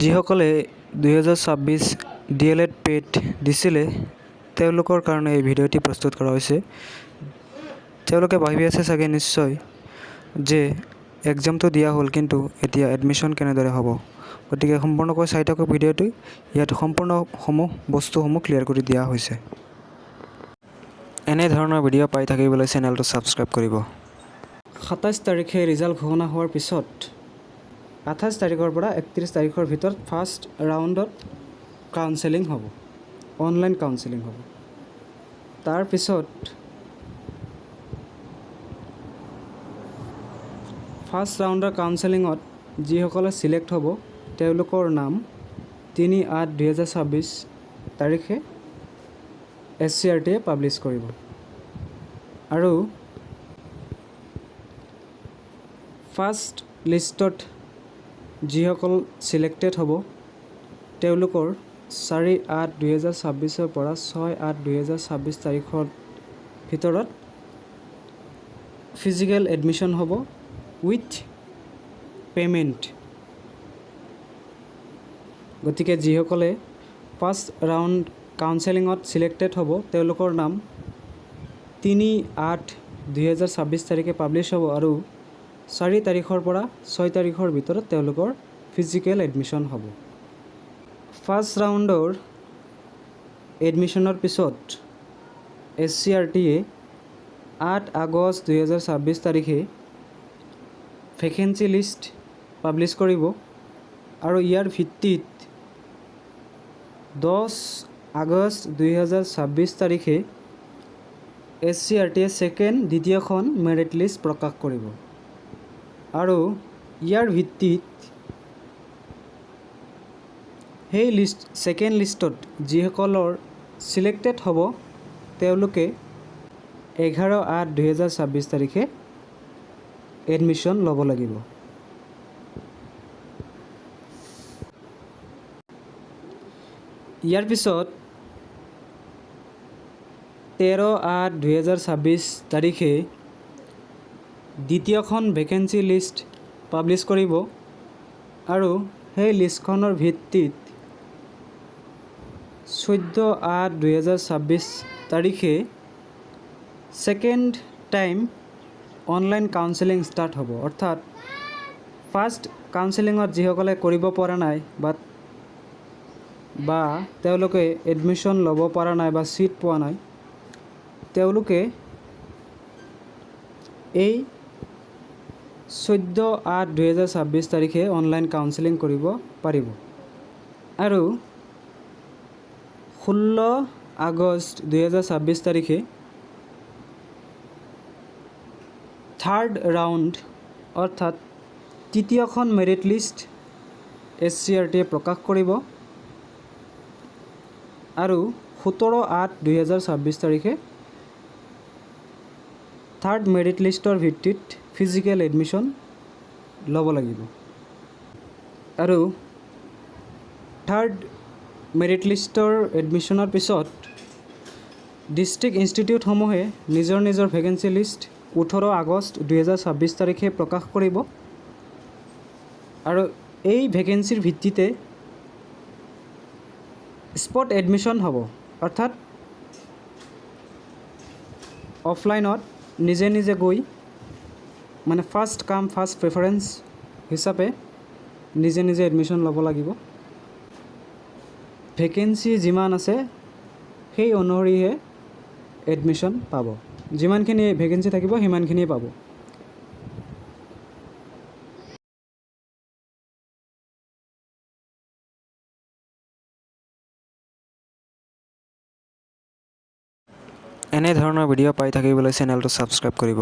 যিসকলে 2026 DLED পেট দিছিলে তেওঁলোকৰ কাৰণে এই ভিডিঅ'টি প্ৰস্তুত কৰা হৈছে। তেওঁলোকে ভাবি আছে চাগে নিশ্চয় যে এক্সামটো দিয়া হ'ল, কিন্তু এতিয়া এডমিশ্যন কেনেদৰে হ'ব। গতিকে সম্পূৰ্ণকৈ চাই থাকক ভিডিঅ'টো। ইয়াত সম্পূৰ্ণ বস্তুসমূহ ক্লিয়াৰ কৰি দিয়া হৈছে। এনে ধৰণৰ ভিডিঅ' পাই থাকিবলৈ চেনেলটো ছাবস্ক্ৰাইব কৰিব। 27 তাৰিখে ৰিজাল্ট ঘোষণা হোৱাৰ পিছত 28 তাৰিখৰ পৰা 31 তাৰিখৰ ভিতৰত ফাৰ্ষ্ট ৰাউণ্ডত কাউন্সেলিং হ'ব, অনলাইন কাউন্সেলিং হ'ব। তাৰপিছত ফাৰ্ষ্ট ৰাউণ্ডৰ কাউন্সেলিঙত যিসকলে ছিলেক্ট হ'ব তেওঁলোকৰ নাম 3/8/2026 তাৰিখে SCRT-য়ে পাব্লিছ কৰিব। আৰু ফাৰ্ষ্ট লিষ্টত যিসকল ছিলেক্টেড হ'ব তেওঁলোকৰ 4/8/2026 পৰা 6/8/2026 তাৰিখৰ ভিতৰত ফিজিকেল এডমিশ্যন হ'ব উইথ পে'মেণ্ট। গতিকে যিসকলে ফাৰ্ষ্ট ৰাউণ্ড কাউন্সেলিঙত ছিলেক্টেড হ'ব তেওঁলোকৰ নাম 3/8/2026 তাৰিখে পাব্লিছ হ'ব আৰু 4 তাৰিখৰ পৰা 6 তাৰিখৰ ভিতৰত তেওঁলোকৰ ফিজিকেল এডমিশ্যন হ'ব। ফাৰ্ষ্ট ৰাউণ্ডৰ এডমিশ্যনৰ পিছত SCRT-য়ে 8 আগষ্ট 2026 তাৰিখে ভেকেঞ্চি লিষ্ট পাব্লিছ কৰিব আৰু ইয়াৰ ভিত্তিত 10 আগষ্ট 2026 তাৰিখে SCRT-য়ে দ্বিতীয়খন মেৰিট লিষ্ট প্ৰকাশ কৰিব আৰু ইয়াৰ ভিত্তিত সেই ছেকেণ্ড লিষ্টত যিসকলৰ ছিলেক্টেড হ'ব তেওঁলোকে 11/8/2026 তাৰিখে এডমিশ্যন ল'ব লাগিব। ইয়াৰ পিছত 13/8/2026 তাৰিখে দ্বিতীয়খন ভেকেঞ্চি লিষ্ট পাব্লিছ কৰিব আৰু সেই লিষ্টখনৰ ভিত্তিত 14/8/2026 তাৰিখে second time online counselling start হ'ব। অৰ্থাৎ ফাৰ্ষ্ট কাউন্সেলিঙত যিসকলে কৰিব পৰা নাই বা তেওঁলোকে এডমিশ্যন ল'ব পৰা নাই বা ছিট পোৱা নাই তেওঁলোকে এই 14/8/2026 তাৰিখে অনলাইন কাউন্সেলিং কৰিব পাৰিব আৰু 16 আগষ্ট 2026 তাৰিখে থাৰ্ড ৰাউণ্ড অৰ্থাৎ তৃতীয়খন মেৰিট লিষ্ট SCRT-য়ে প্ৰকাশ কৰিব আৰু 17/8/2026 তাৰিখে থাৰ্ড মেৰিট লিষ্টৰ ভিত্তিত ফিজিকেল এডমিশ্যন ল'ব লাগিব আৰু থাৰ্ড মেৰিট লিষ্টৰ এডমিশ্যনৰ পিছত ডিষ্ট্ৰিক্ট ইনষ্টিটিউটসমূহে নিজৰ ভেকেঞ্চি লিষ্ট 18 আগষ্ট 2026 তাৰিখে প্ৰকাশ কৰিব আৰু এই ভেকেঞ্চিৰ ভিত্তিতে স্পট এডমিশ্যন হ'ব। অৰ্থাৎ অফলাইনত নিজে গৈ মানে ফাৰ্ষ্ট কাম ফাৰ্ষ্ট প্ৰেফাৰেঞ্চ হিচাপে নিজে এডমিশ্যন ল'ব লাগিব। ভেকেঞ্চি যিমান আছে সেই অনুসৰিহে এডমিশ্যন পাব। যিমানখিনি ভেকেঞ্চি থাকিব সিমানখিনিয়ে পাব। এনে ধৰণৰ ভিডিঅ' পাই থাকিবলৈ চেনেলটো ছাবস্ক্ৰাইব কৰিব।